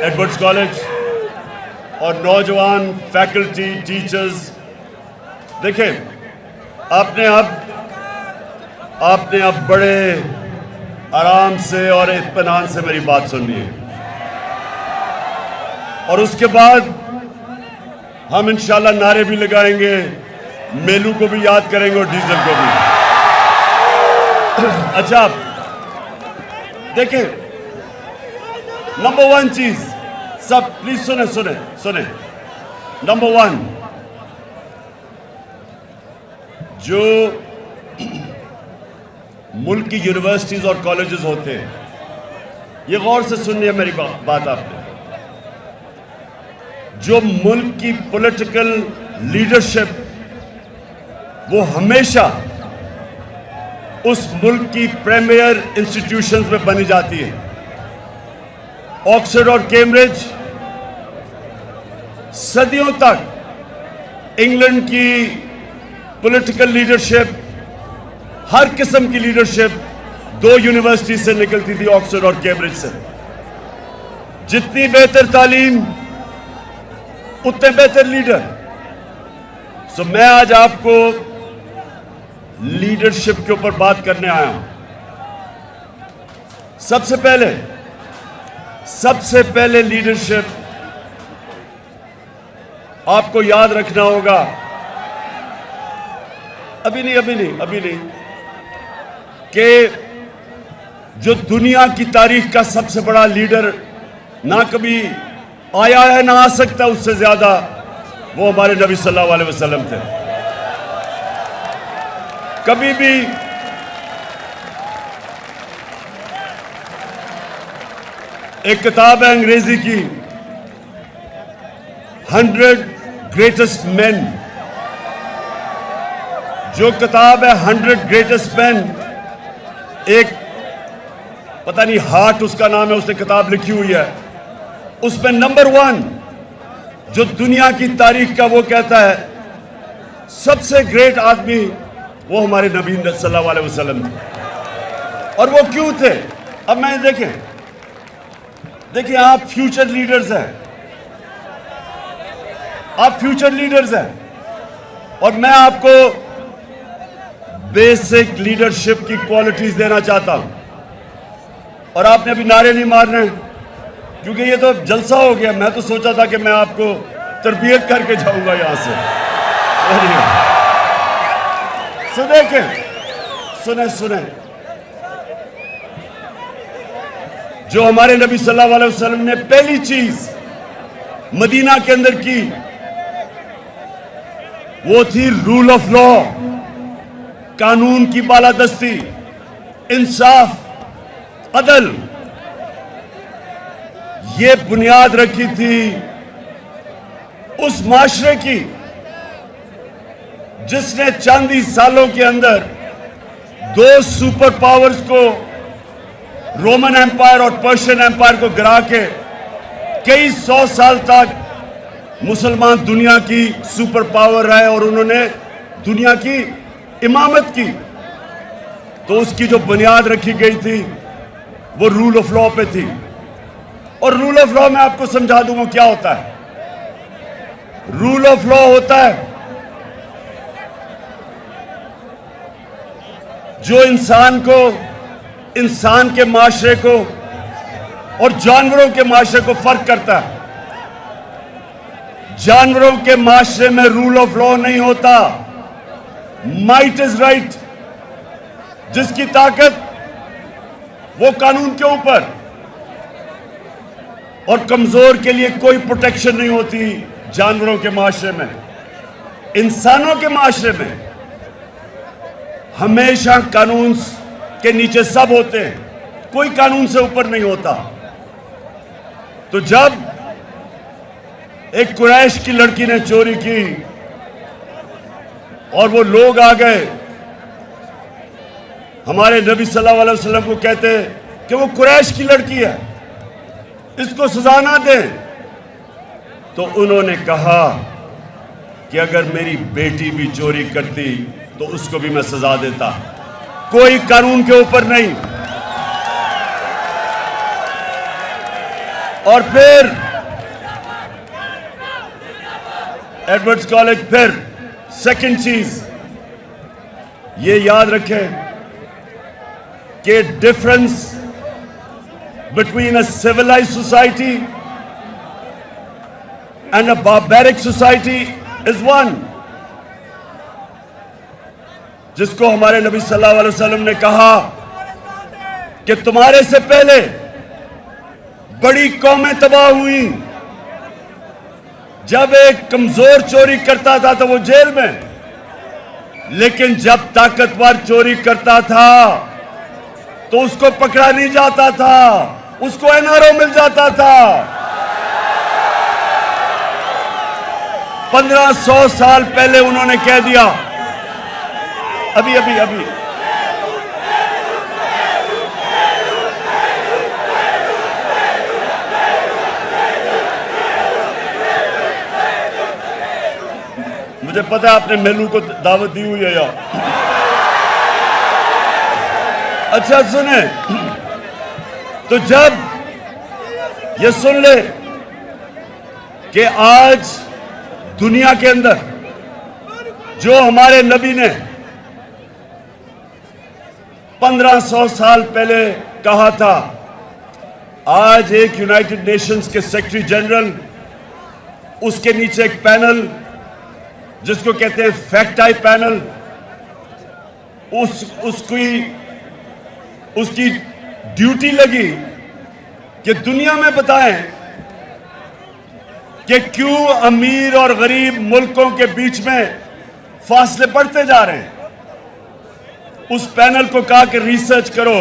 Edwards college और नौजवान faculty teachers, देखें आपने अब बड़े आराम से और इत्मीनान से मेरी बात सुननी है और उसके बाद हम इंशाल्लाह नारे भी लगाएंगे, मेलू को भी याद करेंगे और डीजल को भी। अच्छा देखें, नंबर 1 चीज, सब प्लीज सुने। नंबर 1, जो मुल्क की यूनिवर्सिटीज और कॉलेजेस होते हैं, ये गौर से सुननी है मेरी बात आपने। जो मुल्क की पॉलिटिकल लीडरशिप वो हमेशा उस मुल्क की प्रीमियर इंस्टीट्यूशंस में बनी जाती है। ऑक्सफोर्ड और कैम्ब्रिज सदियों तक इंग्लैंड की पॉलिटिकल लीडरशिप, हर किस्म की लीडरशिप 2 यूनिवर्सिटी से निकलती थी, ऑक्सफोर्ड और कैम्ब्रिज से। जितनी बेहतर तालीम उतने बेहतर लीडर। सो मैं आज आपको लीडरशिप के ऊपर बात करने आया हूं। सबसे पहले लीडरशिप आपको याद रखना होगा, अभी नहीं, कि जो दुनिया की तारीख का सबसे बड़ा लीडर ना कभी आया है ना आ सकता उससे ज्यादा, वो हमारे नबी सल्लल्लाहु अलैहि वसल्लम थे। कभी भी एक किताब है अंग्रेजी की, 100 ग्रेटेस्ट मैन। जो किताब है 100 ग्रेटेस्ट मैन, एक पता नहीं हार्ट उसका नाम है, उसने किताब लिखी हुई है। उसमें नंबर 1 जो दुनिया की तारीख का वो कहता है सबसे ग्रेट आदमी वो हमारे नबी सल्लल्लाहु अलैहि वसल्लम थे। और वो क्यों थे? अब मैं देखिए आप फ्यूचर लीडर्स हैं, और मैं आपको बेसिक लीडरशिप की क्वालिटीज देना चाहता हूं। और आपने अभी नारे नहीं मारने, क्योंकि ये तो जलसा हो गया। मैं तो सोचा था कि मैं आपको तरबियत करके जाऊंगा यहां से। सो देखें, सुने जो हमारे नबी सल्लल्लाहु अलैहि वसल्लम ने पहली चीज मदीना के अंदर की, वो थी रूल ऑफ लॉ, कानून की बालादस्ती, इंसाफ, अदल। ये बुनियाद रखी थी उस माशरे की जिसने चंद ही सालों के अंदर 2 सुपर पावर्स को, रोमन एम्पायर और पर्शियन एम्पायर को गिरा के कई 100 साल तक मुसलमान दुनिया की सुपर पावर रहे और उन्होंने दुनिया की इमामत की। तो उसकी जो बुनियाद रखी गई थी वो रूल ऑफ लॉ पे थी। और रूल ऑफ लॉ मैं आपको समझा दूंगा क्या होता है। रूल ऑफ लॉ होता है जो इंसान के माशरे को और जानवरों के माशरे को फर्क करता है। जानवरों के माशरे में रूल ऑफ लॉ नहीं होता, माइट इज राइट। जिसकी ताकत वो कानून के ऊपर, और कमजोर के लिए कोई प्रोटेक्शन नहीं होती जानवरों के माशरे में। इंसानों के माशरे में हमेशा कानून के नीचे सब होते हैं, कोई कानून से ऊपर नहीं होता। तो जब एक कुरैश की लड़की ने चोरी की और वो लोग आ गए हमारे नबी सल्लल्लाहु अलैहि वसल्लम को, कहते कि वो कुरैश की लड़की है, इसको सजा ना दें। तो उन्होंने कहा कि अगर मेरी बेटी भी चोरी करती तो उसको भी मैं सजा देता, कोई कानून के ऊपर नहीं। और फिर एडवर्ड्स कॉलेज। फिर सेकंड चीज ये याद रखें कि difference between a civilised society and a barbaric society is one, जिसको हमारे नबी सल्लल्लाहु अलैहि वसल्लम ने कहा कि तुम्हारे से पहले बड़ी कौमें तबाह हुई। जब एक कमजोर चोरी करता था तो वो जेल में, लेकिन जब ताकतवर चोरी करता था तो उसको पकड़ा नहीं जाता था, उसको एनआरओ मिल जाता था। 1500 साल पहले उन्होंने कह दिया। अभी अभी अभी मुझे पता है आपने मेनू को दावत दी हुई है यार। अच्छा सुने, तो जब ये सुन ले कि आज दुनिया के अंदर जो हमारे नबी ने 1500 साल पहले कहा था, आज एक यूनाइटेड नेशंस के सेक्रेटरी जनरल, उसके नीचे एक पैनल जिसको कहते हैं फैक्ट आई पैनल, उसकी ड्यूटी लगी कि दुनिया में बताएं कि क्यों अमीर और गरीब मुल्कों के बीच में फासले बढ़ते जा रहे हैं। उस पैनल को कहा कि रिसर्च करो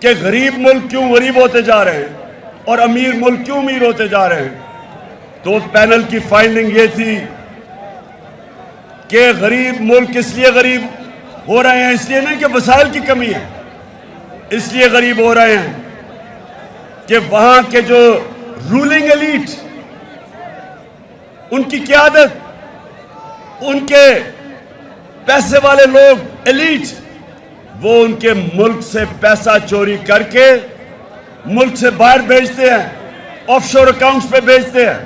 कि गरीब मुल्क क्यों गरीब होते जा रहे हैं और अमीर मुल्क क्यों अमीर होते जा रहे हैं। तो पैनल की फाइंडिंग ये थी कि गरीब मुल्क इसलिए गरीब हो रहे हैं, इसलिए नहीं कि वसाइल की कमी है, इसलिए गरीब हो रहे हैं कि वहां के जो रूलिंग एलीट, उनकी क़यादत, उनके पैसे वाले लोग एलीट, वो उनके मुल्क से पैसा चोरी करके मुल्क से बाहर भेजते हैं, ऑफशोर अकाउंट्स पे भेजते हैं,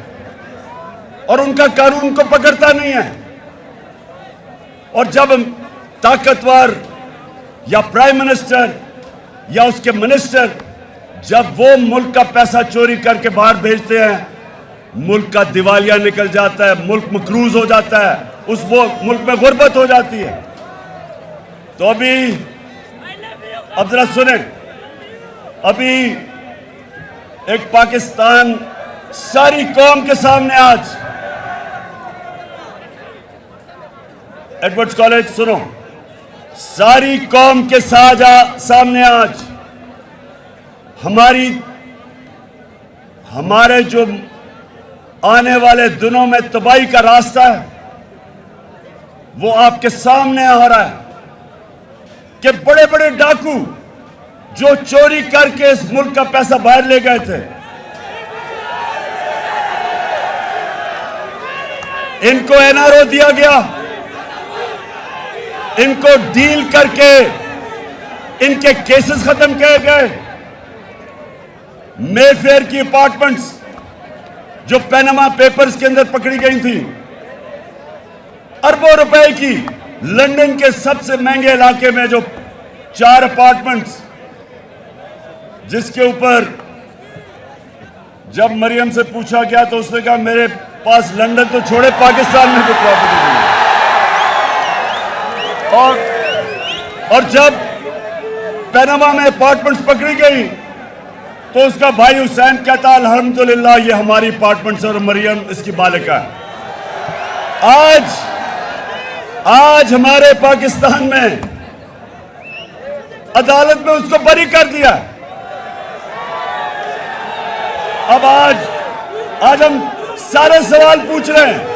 और उनका कानून को पकड़ता नहीं है। और जब ताकतवर या प्राइम मिनिस्टर या उसके मिनिस्टर जब वो मुल्क का पैसा चोरी करके बाहर भेजते हैं, मुल्क का दिवालिया निकल जाता है, मुल्क मकरूज हो जाता है, उस मुल्क में गुर्बत हो जाती है। तो अभी अब जरा सुने, अभी एक पाकिस्तान सारी कौम के सामने आज, एडवर्ड्स कॉलेज सुनो, सारी कौम के सामने आज हमारे जो आने वाले दिनों में तबाही का रास्ता है वो आपके सामने आ रहा है कि बड़े बड़े डाकू जो चोरी करके इस मुल्क का पैसा बाहर ले गए थे, इनको एनआरओ दिया गया, इनको डील करके इनके केसेस खत्म किए गए। मेफेयर की अपार्टमेंट्स जो पैनामा पेपर्स के अंदर पकड़ी गई थी, अरबों रुपए की, लंदन के सबसे महंगे इलाके में जो 4 अपार्टमेंट्स, जिसके ऊपर जब मरियम से पूछा गया तो उसने कहा मेरे पास लंदन तो छोड़े पाकिस्तान में कोई प्रॉपर्टी नहीं। और जब पैनामा में अपार्टमेंट्स पकड़ी गई तो उसका भाई हुसैन कहता अल्हम्दुलिल्लाह ये हमारी अपार्टमेंट्स और मरियम इसकी मालिका है। आज हमारे पाकिस्तान में अदालत में उसको बरी कर दिया। अब आज हम सारे सवाल पूछ रहे हैं,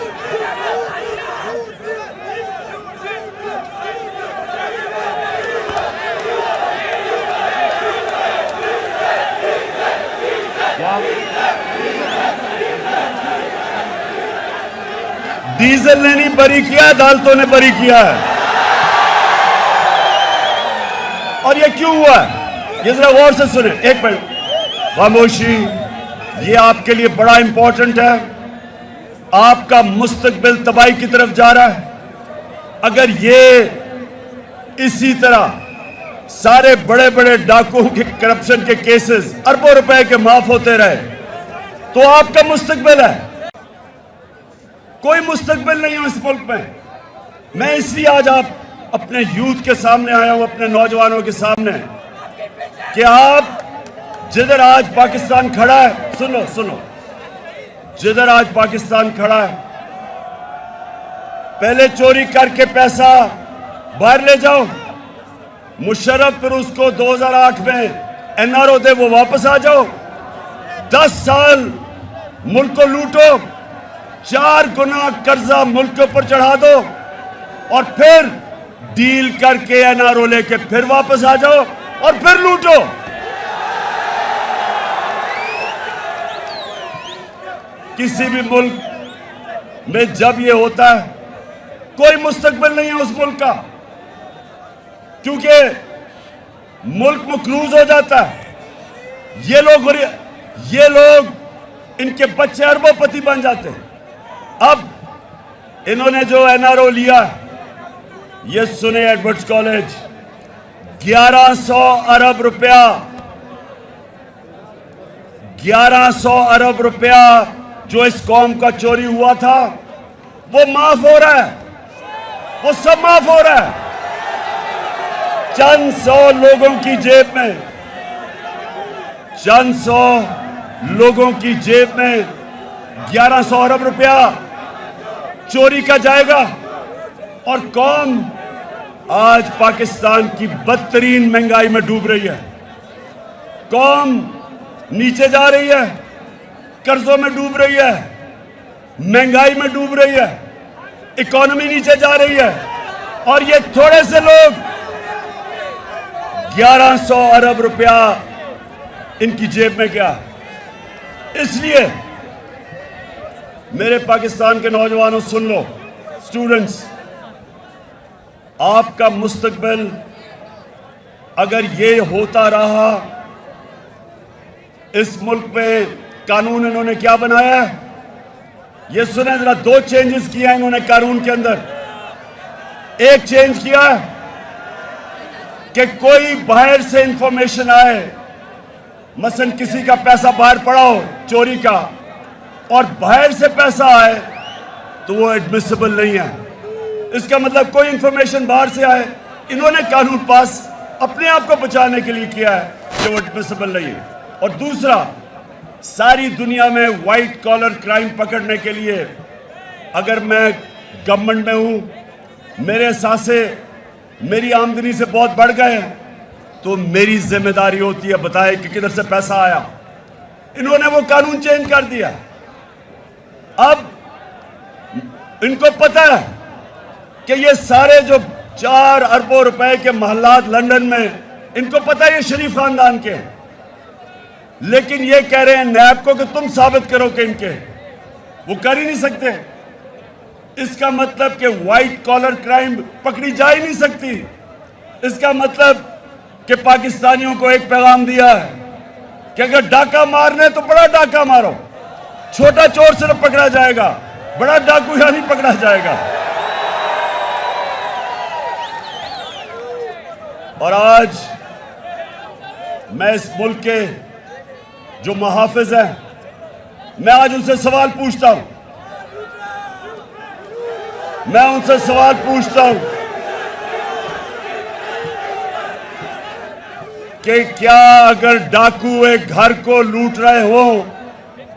डीजल ने नहीं बरी किया, अदालतों ने बरी किया है। और ये क्यों हुआ है, ये जरा गौर से सुने। एक मिनट खामोशी, ये आपके लिए बड़ा इंपॉर्टेंट है। आपका मुस्तकबिल तबाही की तरफ जा रहा है। अगर ये इसी तरह सारे बड़े बड़े डाकुओं के करप्शन के केसेस अरबों रुपए के माफ होते रहे तो आपका मुस्तकबिल है। कोई मुस्तकबिल नहीं है इस मुल्क में। मैं इसलिए आज आप अपने यूथ के सामने आया हूं, अपने नौजवानों के सामने, कि आप जिधर आज पाकिस्तान खड़ा है, सुनो, जिधर आज पाकिस्तान खड़ा है, पहले चोरी करके पैसा बाहर ले जाओ। मुशर्रफ फिर उसको 2008 में एनआरओ दे, वो वापस आ जाओ। 10 साल मुल्क को लूटो, 4 गुना कर्जा मुल्क के ऊपर चढ़ा दो और फिर डील करके एनआरओ लेके फिर वापस आ जाओ और फिर लूटो। किसी भी मुल्क में जब ये होता है, कोई मुस्तकबिल नहीं है उस मुल्क का, क्योंकि मुल्क मकरूज हो जाता है। ये लोग इनके बच्चे अरबोपति बन जाते हैं। अब इन्होंने जो एनआरओ लिया, ये सुने एडवर्ड्स कॉलेज, 1100 अरब रुपया, 1100 अरब रुपया जो इस कौम का चोरी हुआ था, वो माफ हो रहा है, वो सब माफ हो रहा है। चंद 100 लोगों की जेब में, चंद 100 लोगों की जेब में 1100 अरब रुपया चोरी का जाएगा और कौम आज पाकिस्तान की बदतरीन महंगाई में डूब रही है। कौम नीचे जा रही है, कर्जों में डूब रही है, महंगाई में डूब रही है, इकोनॉमी नीचे जा रही है और ये थोड़े से लोग 1100 अरब रुपया इनकी जेब में क्या। इसलिए मेरे पाकिस्तान के नौजवानों सुन लो, स्टूडेंट्स, आपका मुस्तकबिल अगर ये होता रहा, इस मुल्क में कानून इन्होंने क्या बनाया है, ये सुने जरा। 2 चेंजेस किया इन्होंने कानून के अंदर। एक चेंज किया कि कोई बाहर से इंफॉर्मेशन आए, मसलन किसी का पैसा बाहर पड़ा हो चोरी का और बाहर से पैसा आए, तो वो एडमिसिबल नहीं है। इसका मतलब कोई इंफॉर्मेशन बाहर से आए, इन्होंने कानून पास अपने आप को बचाने के लिए किया है कि वो एडमिसिबल नहीं है। और दूसरा, सारी दुनिया में व्हाइट कॉलर क्राइम पकड़ने के लिए अगर मैं गवर्नमेंट में हूं, मेरे सासे मेरी आमदनी से बहुत बढ़ गए हैं, तो मेरी जिम्मेदारी होती है बताए कि किधर से पैसा आया। इन्होंने वो कानून चेंज कर दिया। अब इनको पता है कि ये सारे जो 4 अरबों रुपए के महलात लंदन में, इनको पता है ये शरीफ खानदान के हैं, लेकिन ये कह रहे हैं नैब को कि तुम साबित करो कि इनके, वो कर ही नहीं सकते। इसका मतलब कि व्हाइट कॉलर क्राइम पकड़ी जा ही नहीं सकती। इसका मतलब कि पाकिस्तानियों को एक पैगाम दिया है कि अगर डाका मारने तो बड़ा डाका मारो, छोटा चोर सिर्फ पकड़ा जाएगा, बड़ा डाकू यहां नहीं पकड़ा जाएगा। और आज मैं इस मुल्क के जो मुहाफिज हैं, मैं आज उनसे सवाल पूछता हूं, कि क्या अगर डाकू एक घर को लूट रहे हो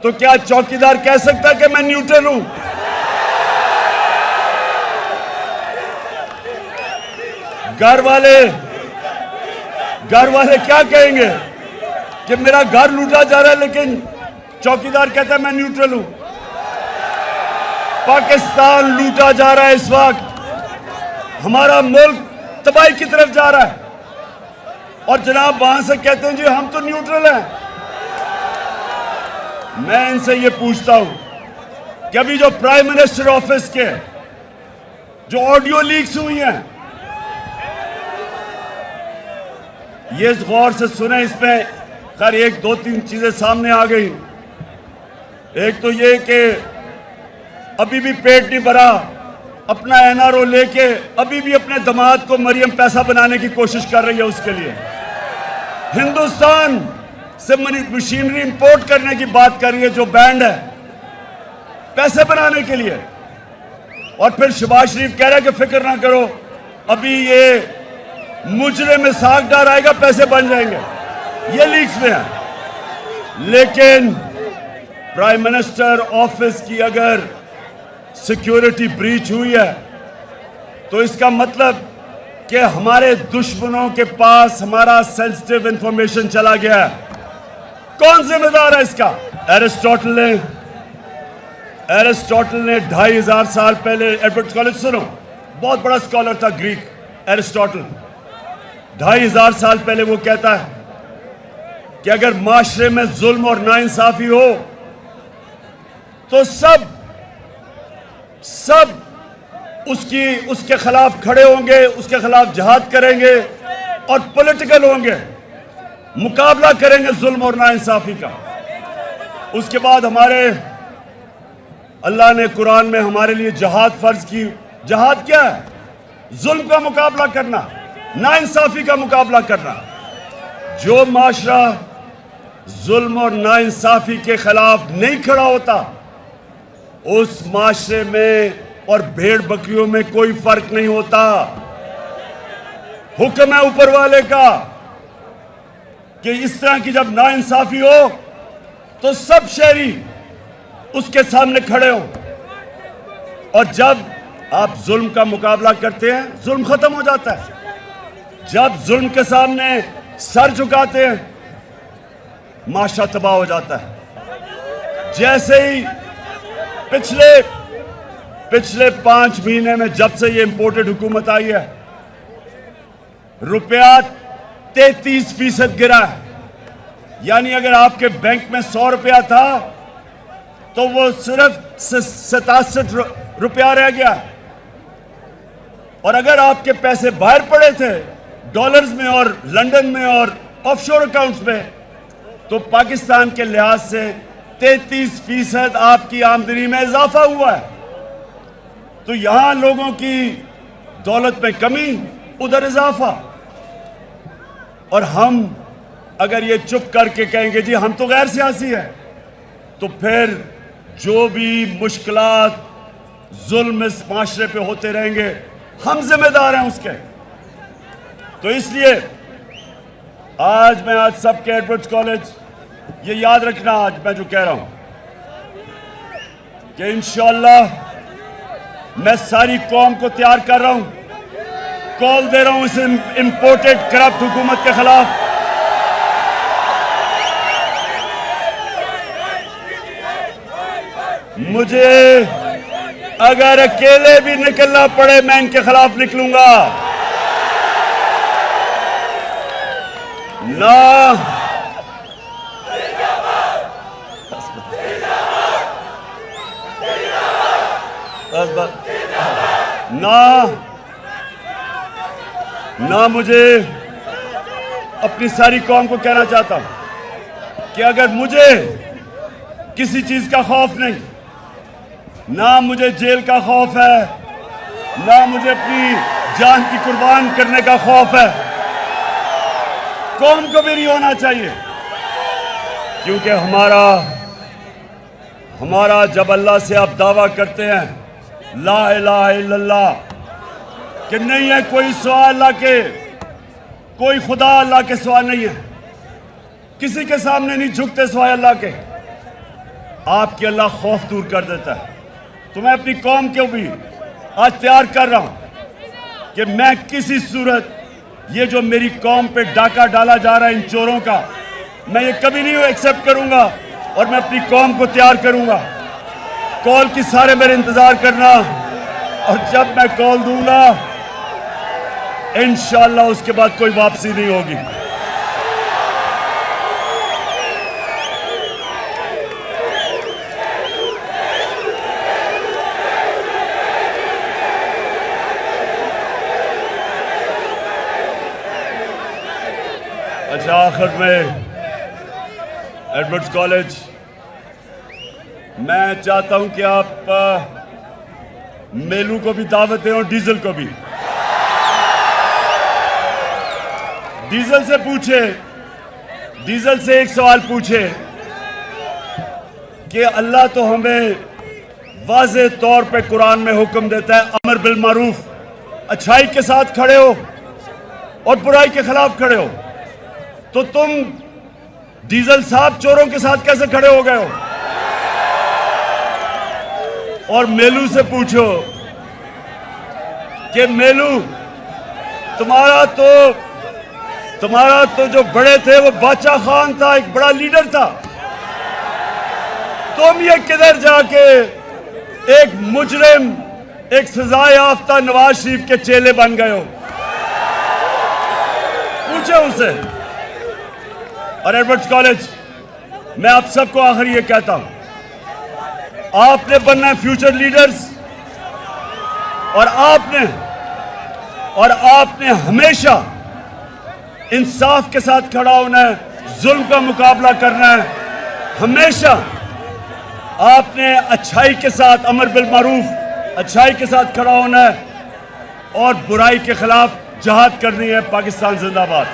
तो क्या चौकीदार कह सकता है कि मैं न्यूट्रल हूं? घर वाले क्या कहेंगे कि मेरा घर लूटा जा रहा है, लेकिन चौकीदार कहता है मैं न्यूट्रल हूं। पाकिस्तान लूटा जा रहा है इस वक्त, हमारा मुल्क तबाही की तरफ जा रहा है और जनाब वहां से कहते हैं जी हम तो न्यूट्रल हैं। मैं इनसे ये पूछता हूं कि अभी जो प्राइम मिनिस्टर ऑफिस के जो ऑडियो लीक्स हुई हैं, ये गौर से सुने, इसमें खैर 1 2 3 चीजें सामने आ गई। एक तो ये कि अभी भी पेट नहीं भरा, अपना एनआरओ लेके अभी भी अपने दामाद को मरियम पैसा बनाने की कोशिश कर रही है। उसके लिए हिंदुस्तान से मशीनरी इंपोर्ट करने की बात कर रही है, जो बैंड है पैसे बनाने के लिए। और फिर शहबाज शरीफ कह रहा है कि फिक्र ना करो, अभी ये मुजरे में साग डाल आएगा, पैसे बन जाएंगे। ये लीक्स में है। लेकिन प्राइम मिनिस्टर ऑफिस की अगर सिक्योरिटी ब्रीच हुई है तो इसका मतलब कि हमारे दुश्मनों के पास हमारा सेंसिटिव इंफॉर्मेशन चला गया है। कौन जिम्मेदार है इसका? एरिस्टोटल ने 2500 साल पहले, एडवर्ड कॉलेज सुनो, बहुत बड़ा स्कॉलर था ग्रीक एरिस्टोटल। 2500 साल पहले वो कहता है कि अगर माशरे में जुल्म और नाइंसाफी हो तो सब उसके खिलाफ खड़े होंगे, उसके खिलाफ जिहाद करेंगे और पॉलिटिकल होंगे, मुकाबला करेंगे जुल्म और नाइंसाफी का। उसके बाद हमारे अल्लाह ने कुरान में हमारे लिए जिहाद फर्ज की। जिहाद क्या है? जुल्म का मुकाबला करना, नाइंसाफी का मुकाबला करना। जो माशरा जुल्म और नाइंसाफी के खिलाफ नहीं खड़ा होता, उस माशरे में और भेड़ बकरियों में कोई फर्क नहीं होता। हुक्म है ऊपर वाले का कि इस तरह की जब नाइंसाफी हो तो सब शहरी उसके सामने खड़े हो। और जब आप जुल्म का मुकाबला करते हैं, जुल्म खत्म हो जाता है। जब जुल्म के सामने सर झुकाते हैं, माशरा तबाह हो जाता है। जैसे ही पिछले 5 महीने में जब से ये इंपोर्टेड हुकूमत आई है, रुपया 33% गिरा है। यानी अगर आपके बैंक में 100 रुपया था तो वो सिर्फ 67 रुपया रह गया। और अगर आपके पैसे बाहर पड़े थे डॉलर्स में और लंदन में और ऑफशोर अकाउंट्स में, तो पाकिस्तान के लिहाज से 33% आपकी आमदनी में इजाफा हुआ है। तो यहां लोगों की दौलत में कमी, उधर इजाफा। और हम अगर ये चुप करके कहेंगे जी हम तो गैर सियासी है, तो फिर जो भी मुश्किलात जुल्म इस माशरे पे होते रहेंगे, हम जिम्मेदार हैं उसके। तो इसलिए आज सबके एडवर्ड कॉलेज ये याद रखना, आज मैं जो कह रहा हूं कि इंशाअल्लाह मैं सारी कौम को तैयार कर रहा हूं, कॉल दे रहा हूं इस इंपोर्टेड करप्ट हुकूमत के खिलाफ। मुझे अगर अकेले भी निकलना पड़े, मैं इनके खिलाफ निकलूंगा। ना ना मुझे अपनी सारी कौम को कहना चाहता हूं कि अगर मुझे किसी चीज का खौफ नहीं, ना मुझे जेल का खौफ है, ना मुझे अपनी जान की कुर्बान करने का खौफ है, कौम को भी नहीं होना चाहिए। क्योंकि हमारा जब अल्लाह से आप दावा करते हैं ला इलाहा इल्लल्लाह, कि नहीं है कोई सिवा अल्लाह के, कोई खुदा अल्लाह के सिवा नहीं है, किसी के सामने नहीं झुकते सिवाय अल्लाह के, आपके अल्लाह खौफ दूर कर देता है। तो मैं अपनी कौम को भी आज तैयार कर रहा हूं कि मैं किसी सूरत ये जो मेरी कौम पे डाका डाला जा रहा है इन चोरों का, मैं ये कभी नहीं एक्सेप्ट करूंगा। और मैं अपनी कौम को तैयार करूंगा। कॉल की सारे मेरे इंतजार करना, और जब मैं कॉल दूंगा इंशाअल्लाह उसके बाद कोई वापसी नहीं होगी। अच्छा, आखिर में एडवर्ड्स कॉलेज मैं चाहता हूं कि आप मेलू को भी दावत दें और डीजल को भी। डीजल से पूछे, डीजल से एक सवाल पूछे कि अल्लाह तो हमें वाज़े तौर पे कुरान में हुक्म देता है अमर बिल मारूफ, अच्छाई के साथ खड़े हो और बुराई के खिलाफ खड़े हो, तो तुम डीजल साहब चोरों के साथ कैसे खड़े हो गए हो? और मेलू से पूछो कि मेलू तुम्हारा तो जो बड़े थे वो बादशाह खान था, एक बड़ा लीडर था, तुम ये किधर जाके एक मुजरिम, एक सजा याफ्ता नवाज शरीफ के चेले बन गए हो? पूछे उनसे। और एडवर्ड्स कॉलेज, मैं आप सबको आखिर ये कहता हूं, आपने बनना है फ्यूचर लीडर्स, और आपने हमेशा इंसाफ के साथ खड़ा होना है, जुल्म का मुकाबला करना है, हमेशा आपने अच्छाई के साथ, अमर बिल मारूफ, अच्छाई के साथ खड़ा होना है और बुराई के खिलाफ जहाद करनी है। पाकिस्तान जिंदाबाद।